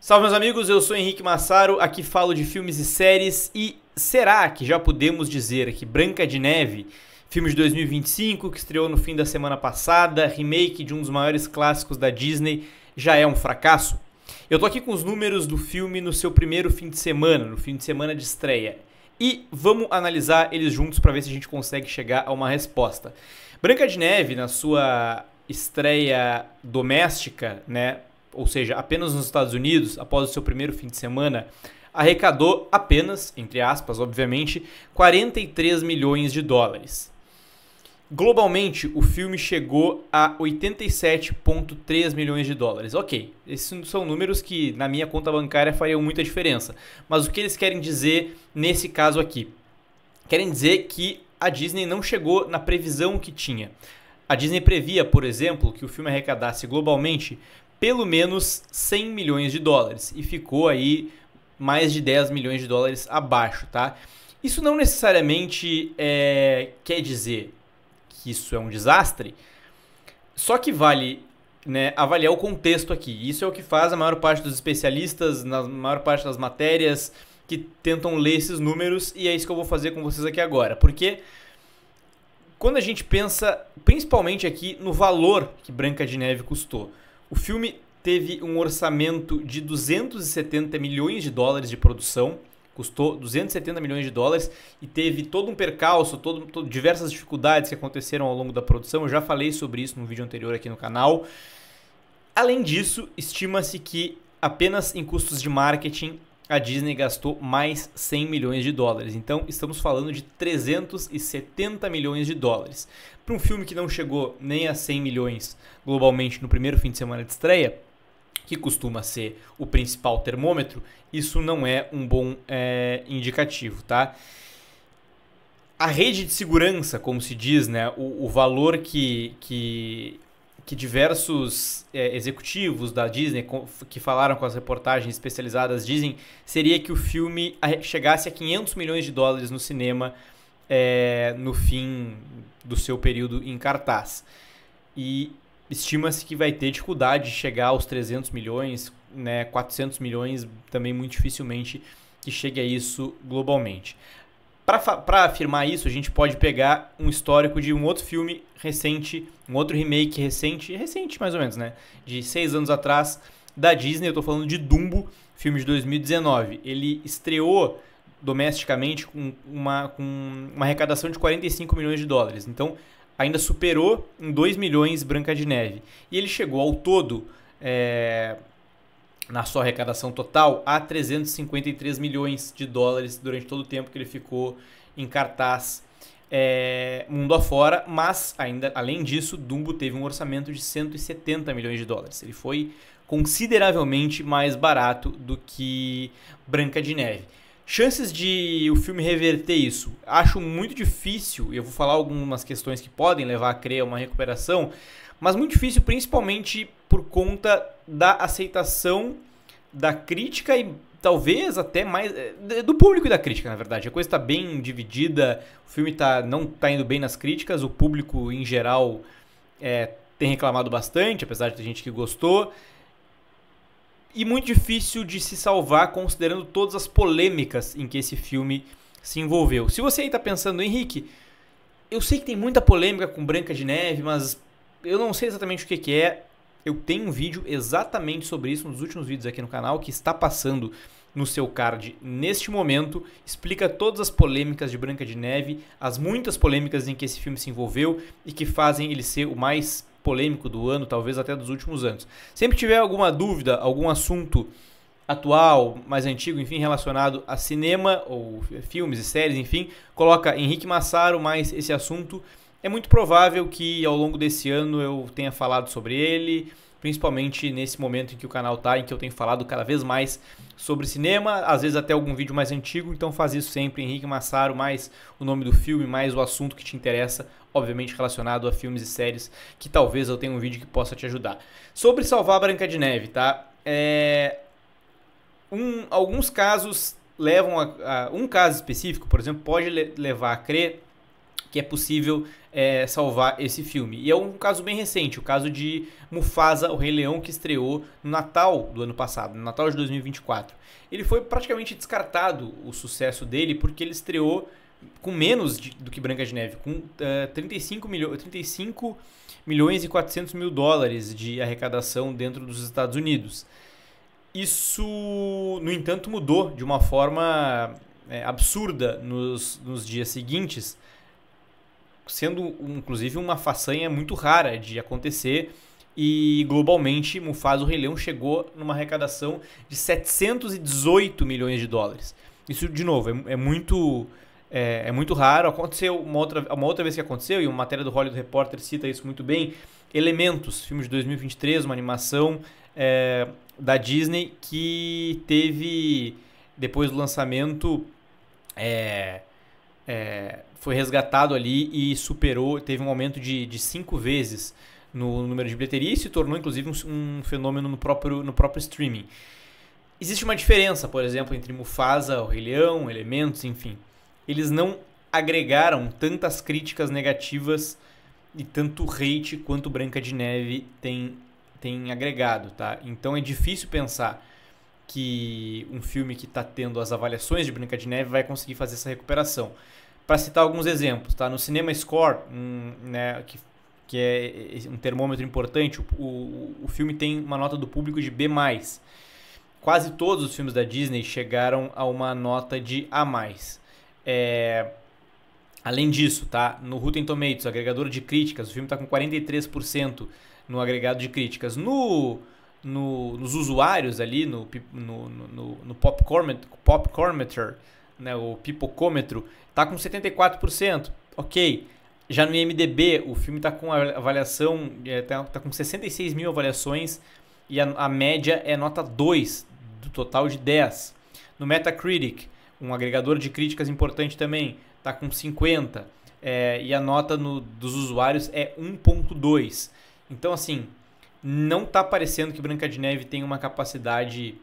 Salve, meus amigos, eu sou Henrique Massaro, aqui falo de filmes e séries. E será que já podemos dizer que Branca de Neve, filme de 2025 que estreou no fim da semana passada, remake de um dos maiores clássicos da Disney, já é um fracasso? Eu tô aqui com os números do filme no seu primeiro fim de semana, no fim de semana de estreia, e vamos analisar eles juntos para ver se a gente consegue chegar a uma resposta. Branca de Neve, na sua estreia doméstica, né, ou seja, apenas nos Estados Unidos, após o seu primeiro fim de semana, arrecadou apenas, entre aspas, obviamente, 43 milhões de dólares. Globalmente, o filme chegou a 87,3 milhões de dólares. Ok, esses são números que na minha conta bancária fariam muita diferença. Mas o que eles querem dizer nesse caso aqui? Querem dizer que a Disney não chegou na previsão que tinha. A Disney previa, por exemplo, que o filme arrecadasse globalmente pelo menos 100 milhões de dólares e ficou aí mais de 10 milhões de dólares abaixo, tá? Isso não necessariamente quer dizer que isso é um desastre, só que vale, né, avaliar o contexto aqui. Isso é o que faz a maior parte dos especialistas, na maior parte das matérias que tentam ler esses números, e é isso que eu vou fazer com vocês aqui agora. Porque quando a gente pensa, principalmente aqui, no valor que Branca de Neve custou, o filme teve um orçamento de 270 milhões de dólares de produção, custou 270 milhões de dólares e teve todo um percalço, diversas dificuldades que aconteceram ao longo da produção. Eu já falei sobre isso no vídeo anterior aqui no canal. Além disso, estima-se que apenas em custos de marketing a Disney gastou mais 100 milhões de dólares. Então, estamos falando de 370 milhões de dólares. Para um filme que não chegou nem a 100 milhões globalmente no primeiro fim de semana de estreia, que costuma ser o principal termômetro, isso não é um bom indicativo, tá? A rede de segurança, como se diz, né, o valor que diversos executivos da Disney que falaram com as reportagens especializadas dizem, seria que o filme chegasse a 500 milhões de dólares no cinema no fim do seu período em cartaz. E estima-se que vai ter dificuldade de chegar aos 300 milhões, né, 400 milhões, também muito dificilmente que chegue a isso globalmente. Para afirmar isso, a gente pode pegar um histórico de um outro filme recente, um outro remake recente mais ou menos, né? De 6 anos atrás, da Disney. Eu tô falando de Dumbo, filme de 2019. Ele estreou domesticamente com uma arrecadação de 45 milhões de dólares. Então, ainda superou em 2 milhões Branca de Neve. E ele chegou ao todo, na sua arrecadação total, a 353 milhões de dólares durante todo o tempo que ele ficou em cartaz mundo afora. Mas, ainda além disso, Dumbo teve um orçamento de 170 milhões de dólares. Ele foi consideravelmente mais barato do que Branca de Neve. Chances de o filme reverter isso, acho muito difícil, e eu vou falar algumas questões que podem levar a crer uma recuperação, mas muito difícil principalmente por conta da aceitação da crítica e talvez até mais do público e da crítica, na verdade. A coisa está bem dividida, o filme não está indo bem nas críticas, o público em geral tem reclamado bastante, apesar de ter gente que gostou. E muito difícil de se salvar considerando todas as polêmicas em que esse filme se envolveu. Se você aí está pensando, Henrique, eu sei que tem muita polêmica com Branca de Neve, mas eu não sei exatamente o que é. Eu tenho um vídeo exatamente sobre isso, um dos últimos vídeos aqui no canal, que está passando no seu card neste momento. Explica todas as polêmicas de Branca de Neve, as muitas polêmicas em que esse filme se envolveu e que fazem ele ser o mais polêmico do ano, talvez até dos últimos anos. Sempre tiver alguma dúvida, algum assunto atual, mais antigo, enfim, relacionado a cinema ou filmes e séries, enfim, coloca Henrique Massaro mais esse assunto. É muito provável que ao longo desse ano eu tenha falado sobre ele, principalmente nesse momento em que o canal tá, em que eu tenho falado cada vez mais sobre cinema, às vezes até algum vídeo mais antigo, então faz isso sempre, Henrique Massaro, mais o nome do filme, mais o assunto que te interessa, obviamente relacionado a filmes e séries, que talvez eu tenha um vídeo que possa te ajudar. Sobre salvar a Branca de Neve, tá? Alguns casos levam um caso específico, por exemplo, pode levar a crer que é possível salvar esse filme. E é um caso bem recente, o caso de Mufasa, o Rei Leão, que estreou no Natal do ano passado, no Natal de 2024. Ele foi praticamente descartado, o sucesso dele, porque ele estreou com menos do que Branca de Neve, com 35 milhões e 400 mil dólares de arrecadação dentro dos Estados Unidos. Isso, no entanto, mudou de uma forma absurda nos dias seguintes, sendo inclusive uma façanha muito rara de acontecer, e globalmente Mufasa, o Rei Leão, chegou numa arrecadação de 718 milhões de dólares. Isso, de novo, é muito raro. Aconteceu uma outra vez que aconteceu, e uma matéria do Hollywood Reporter cita isso muito bem. Elementos, filme de 2023, uma animação da Disney, que teve, depois do lançamento, foi resgatado ali e superou, teve um aumento de 5 vezes no número de bilheteria e se tornou inclusive um fenômeno no próprio streaming. Existe uma diferença, por exemplo, entre Mufasa, o Rei Leão, Elementos, enfim. Eles não agregaram tantas críticas negativas e tanto hate quanto Branca de Neve tem agregado, tá? Então é difícil pensar que um filme que está tendo as avaliações de Branca de Neve vai conseguir fazer essa recuperação. Para citar alguns exemplos, tá? No Cinema Score, que é um termômetro importante, o filme tem uma nota do público de B+. Quase todos os filmes da Disney chegaram a uma nota de A+. Além disso, tá? No Rotten Tomatoes, agregador de críticas, o filme está com 43% no agregado de críticas. Nos usuários ali, no Popcornmeter, né, o pipocômetro, está com 74%. Ok. Já no IMDb, o filme está com avaliação, tá com 66 mil avaliações e a média é nota 2 do total de 10. No Metacritic, um agregador de críticas importante também, está com 50 e a nota dos usuários é 1.2. Então, assim, não está parecendo que Branca de Neve tem uma capacidade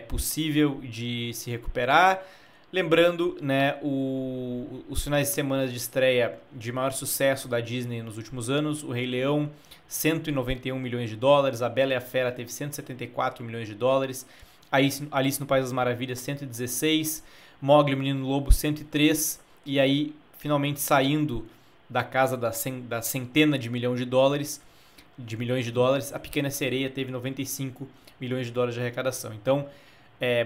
possível de se recuperar. Lembrando, né, os finais de semana de estreia de maior sucesso da Disney nos últimos anos: o Rei Leão, 191 milhões de dólares, a Bela e a Fera teve 174 milhões de dólares, Alice no País das Maravilhas, 116, Mowgli, o Menino Lobo, 103, e aí, finalmente saindo da casa da centena de milhões de dólares, a Pequena Sereia teve 95 milhões de dólares de arrecadação. Então,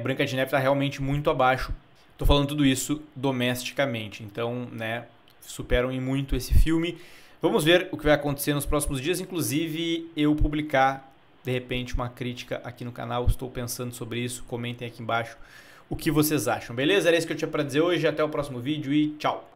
Branca de Neve está realmente muito abaixo. Estou falando tudo isso domesticamente, então, né, superam em muito esse filme. Vamos ver o que vai acontecer nos próximos dias, inclusive eu publicar, de repente, uma crítica aqui no canal. Estou pensando sobre isso, comentem aqui embaixo o que vocês acham, beleza? Era isso que eu tinha para dizer hoje, até o próximo vídeo e tchau!